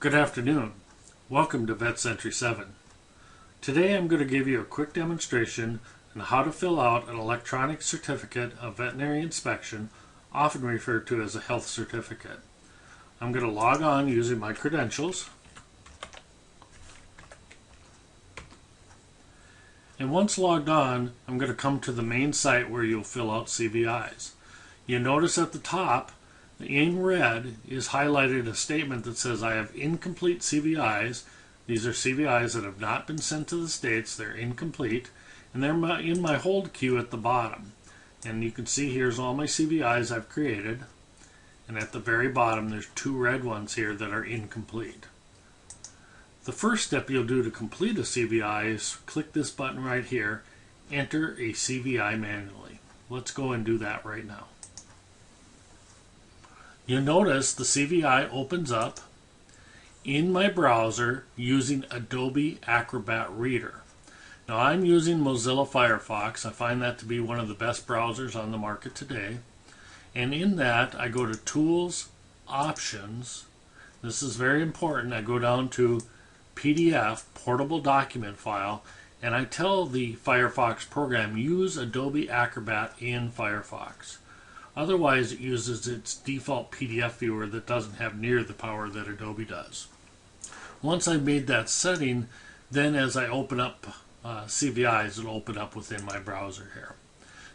Good afternoon. Welcome to Vet Sentry 7. Today I'm going to give you a quick demonstration on how to fill out an electronic certificate of veterinary inspection, often referred to as a health certificate. I'm going to log on using my credentials. And once logged on, I'm going to come to the main site where you'll fill out CVIs. You notice at the top, in red is highlighted a statement that says I have incomplete CVIs. These are CVIs that have not been sent to the states. They're incomplete, and they're in my hold queue at the bottom. And you can see here's all my CVIs I've created, and at the very bottom there's two red ones here that are incomplete. The first step you'll do to complete a CVI is click this button right here, enter a CVI manually. Let's go and do that right now. You'll notice the CVI opens up in my browser using Adobe Acrobat Reader. Now I'm using Mozilla Firefox. I find that to be one of the best browsers on the market today. And in that I go to Tools, Options. This is very important. I go down to PDF, Portable Document File, and I tell the Firefox program use Adobe Acrobat in Firefox. Otherwise, it uses its default PDF viewer that doesn't have near the power that Adobe does. Once I've made that setting, then as I open up CVIs, it'll open up within my browser here.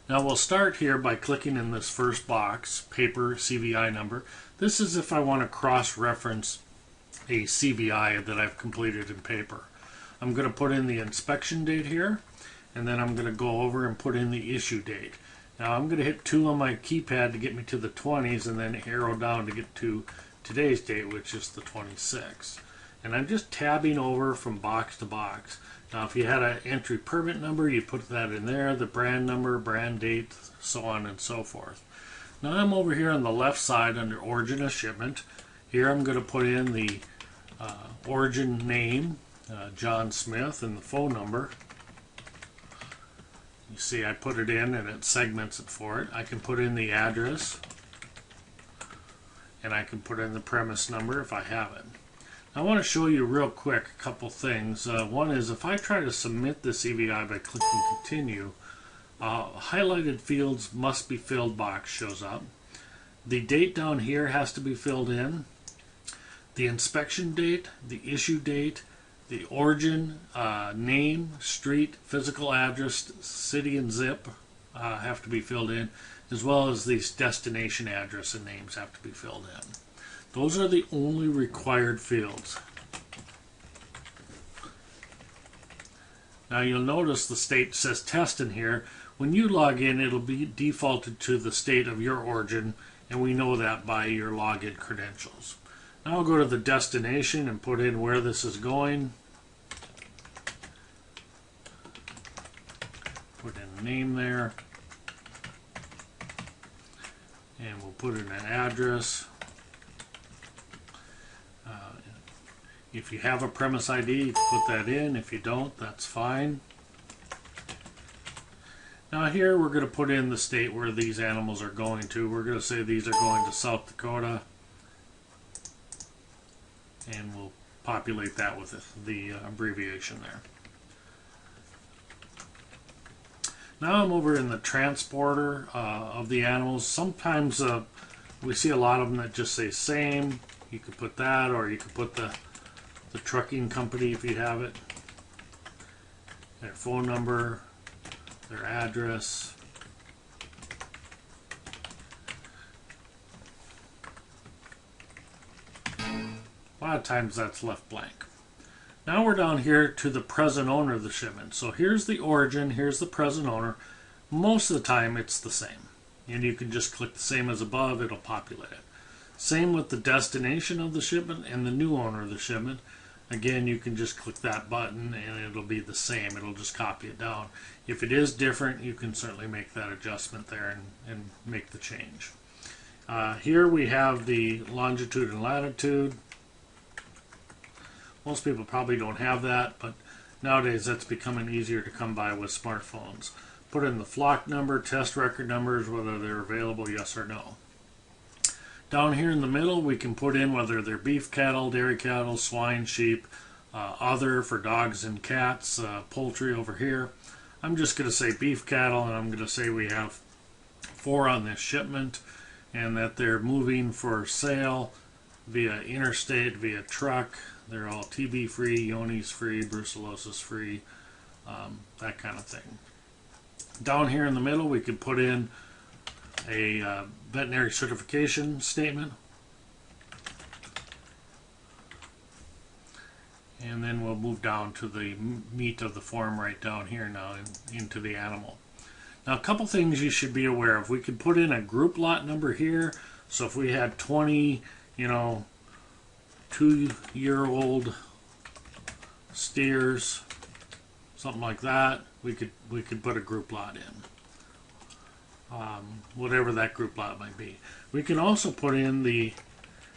Now we'll start here by clicking in this first box, Paper CVI Number. This is if I want to cross-reference a CVI that I've completed in paper. I'm going to put in the inspection date here, and then I'm going to go over and put in the issue date. Now I'm going to hit 2 on my keypad to get me to the 20s, and then arrow down to get to today's date, which is the 26th. And I'm just tabbing over from box to box. Now if you had an entry permit number, you put that in there, the brand number, brand date, so on and so forth. Now I'm over here on the left side under origin of shipment. Here I'm going to put in the origin name, John Smith, and the phone number. You see I put it in and it segments it for it. I can put in the address, and I can put in the premise number if I have it. I want to show you real quick a couple things. One is if I try to submit the CVI by clicking continue, highlighted fields must be filled box shows up. The date down here has to be filled in. The inspection date, the issue date, the origin, name, street, physical address, city and zip have to be filled in, as well as these destination address and names have to be filled in. Those are the only required fields. Now you'll notice the state says test in here. When you log in, it'll be defaulted to the state of your origin, and we know that by your login credentials. Now I'll go to the destination and put in where this is going. Put in a name there. And we'll put in an address. If you have a premise ID, you can put that in. If you don't, that's fine. Now here we're going to put in the state where these animals are going to. We're going to say these are going to South Dakota. And we'll populate that with the abbreviation there. Now I'm over in the transporter of the animals. Sometimes we see a lot of them that just say same. You could put that, or you could put the trucking company if you have it, their phone number, their address. A lot of times that's left blank. Now we're down here to the present owner of the shipment. So here's the origin, here's the present owner. Most of the time it's the same. And you can just click the same as above, it'll populate it. Same with the destination of the shipment and the new owner of the shipment. Again, you can just click that button and it'll be the same. It'll just copy it down. If it is different, you can certainly make that adjustment there and make the change. Here we have the longitude and latitude. Most people probably don't have that, but nowadays that's becoming easier to come by with smartphones. Put in the flock number, test record numbers, whether they're available, yes or no. Down here in the middle, we can put in whether they're beef cattle, dairy cattle, swine, sheep, other for dogs and cats, poultry over here. I'm just going to say beef cattle, and I'm going to say we have 4 on this shipment, and that they're moving for sale via interstate, via truck. They're all TB free, Johne's free, brucellosis free, that kind of thing. Down here in the middle, we could put in a veterinary certification statement. And then we'll move down to the meat of the form right down here now into the animal. Now, a couple things you should be aware of. We could put in a group lot number here. So if we had 20, 2-year-old steers, something like that, we could put a group lot in. Whatever that group lot might be. We can also put in the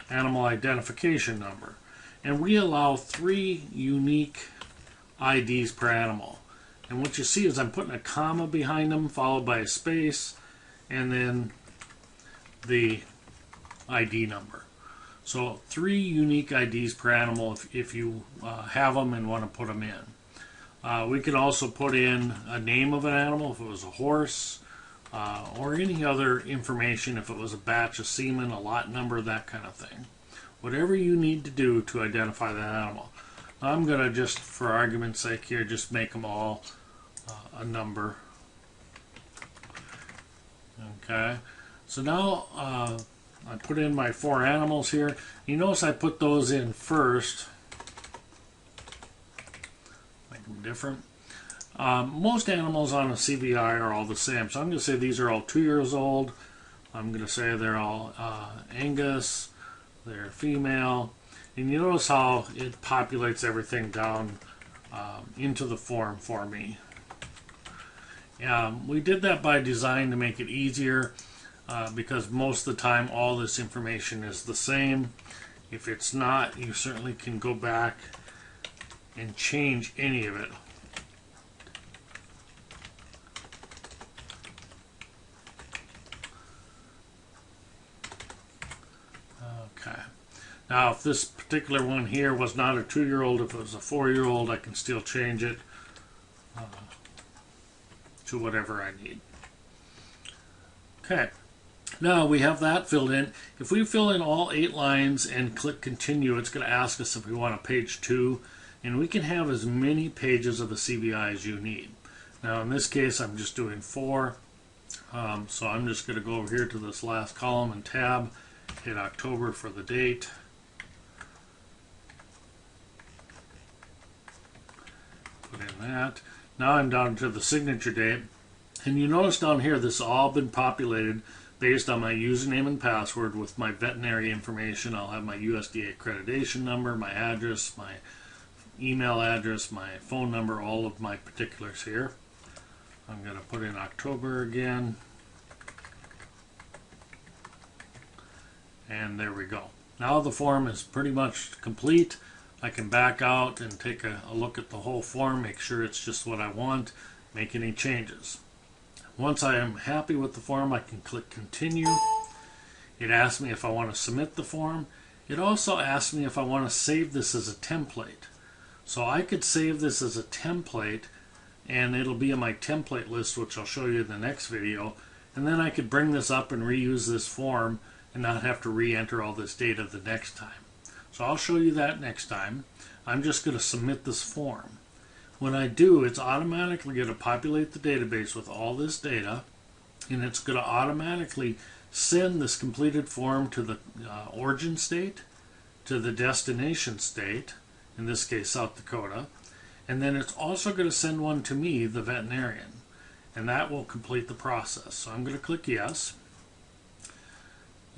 animal identification number. And we allow 3 unique IDs per animal. And what you see is I'm putting a comma behind them, followed by a space, and then the ID number. So 3 unique IDs per animal if you have them and want to put them in. We can also put in a name of an animal if it was a horse, or any other information if it was a batch of semen, a lot number, that kind of thing. Whatever you need to do to identify that animal. I'm going to just, for argument's sake here, just make them all a number. Okay, so now I put in my 4 animals here. You notice I put those in first. Make them different. Most animals on a CVI are all the same, so I'm going to say these are all 2 years old. I'm going to say they're all Angus. They're female, and you notice how it populates everything down into the form for me. We did that by design to make it easier because most of the time all this information is the same. If it's not, you certainly can go back and change any of it. Okay. Now, if this particular one here was not a 2-year-old, if it was a 4-year-old, I can still change it to whatever I need. Okay. Now we have that filled in. If we fill in all 8 lines and click continue, it's going to ask us if we want a page 2, and we can have as many pages of a CVI as you need. Now in this case I'm just doing 4, so I'm just going to go over here to this last column and tab, hit October for the date. Put in that. Now I'm down to the signature date, and you notice down here this has all been populated based on my username and password with my veterinary information. I'll have my USDA accreditation number, my address, my email address, my phone number, all of my particulars here. I'm going to put in October again, and there we go. Now the form is pretty much complete. I can back out and take a look at the whole form, make sure it's just what I want, make any changes. Once I am happy with the form, I can click continue. It asks me if I want to submit the form. It also asks me if I want to save this as a template. So I could save this as a template, and it'll be in my template list, which I'll show you in the next video. And then I could bring this up and reuse this form and not have to re-enter all this data the next time. So I'll show you that next time. I'm just going to submit this form. When I do, it's automatically going to populate the database with all this data, and it's going to automatically send this completed form to the origin state, to the destination state, in this case South Dakota, and then it's also going to send one to me, the veterinarian, and that will complete the process. So I'm going to click yes.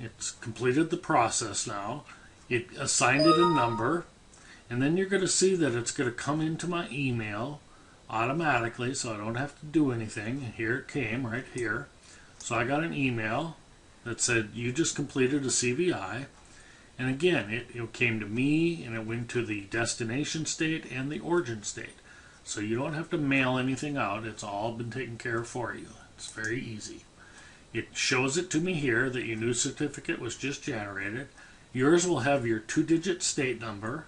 It's completed the process now. It assigned it a number, and then you're going to see that it's going to come into my email automatically, so I don't have to do anything. Here it came, right here. So I got an email that said, you just completed a CVI, and again, it came to me, and it went to the destination state and the origin state. So you don't have to mail anything out. It's all been taken care of for you. It's very easy. It shows it to me here that your new certificate was just generated. Yours will have your 2-digit state number,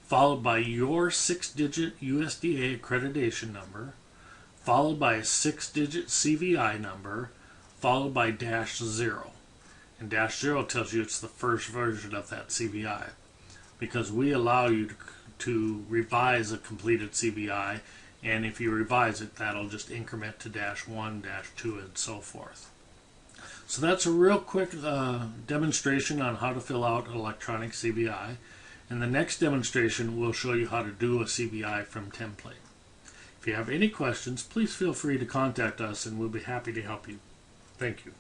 followed by your 6-digit USDA accreditation number, followed by a 6-digit CVI number, followed by -0. And -0 tells you it's the first version of that CVI, because we allow you to revise a completed CVI, and if you revise it, that'll just increment to -1, -2, and so forth. So that's a real quick demonstration on how to fill out an electronic CVI. And the next demonstration will show you how to do a CVI from template. If you have any questions, please feel free to contact us and we'll be happy to help you. Thank you.